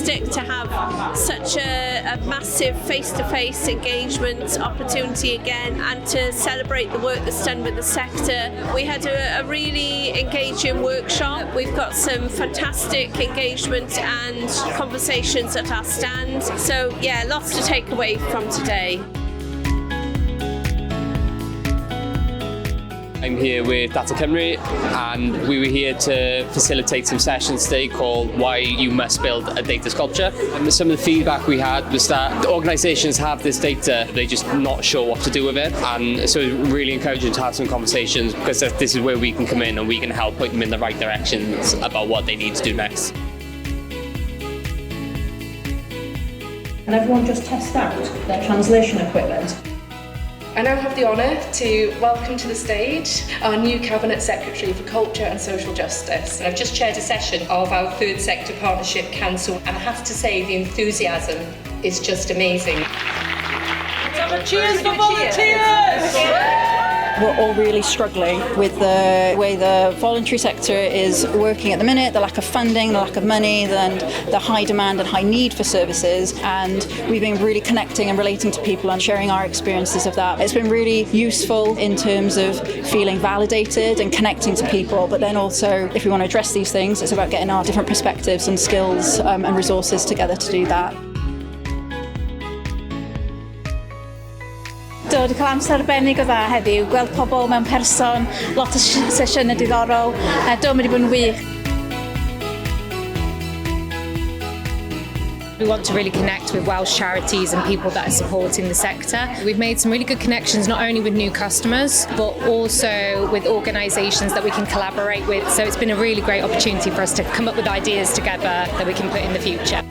fantastic to have such a massive face-to-face engagement opportunity again, and to celebrate the work that's done with the sector. We had a really engaging workshop. We've got some fantastic engagement and conversations at our stand. So yeah, lots to take away from today. I'm here with Data Cymru, and we were here to facilitate some sessions today called Why You Must Build a Data Sculpture. And some of the feedback we had was that the organisations have this data, they're just not sure what to do with it. And so it's really encouraging to have some conversations, because this is where we can come in and we can help point them in the right directions about what they need to do next. And everyone just test out their translation equipment. I now have the honour to welcome to the stage our new Cabinet Secretary for Culture and Social Justice. I've just chaired a session of our Third Sector Partnership Council, and I have to say the enthusiasm is just amazing. Cheers for volunteers! We're all really struggling with the way the voluntary sector is working at the minute, the lack of funding, the lack of money, and the high demand and high need for services. And we've been really connecting and relating to people and sharing our experiences of that. It's been really useful in terms of feeling validated and connecting to people, but then also, if we want to address these things, it's about getting our different perspectives and skills and resources together to do that. Dod i cael amser arbennig o dda heddiw, gweld pobl mewn person, lot o sesiynau diddorol, dwi'n mynd i bod yn wych. We want to really connect with Welsh charities and people that are supporting the sector. We've made some really good connections, not only with new customers, but also with organisations that we can collaborate with. So it's been a really great opportunity for us to come up with ideas together that we can put in the future.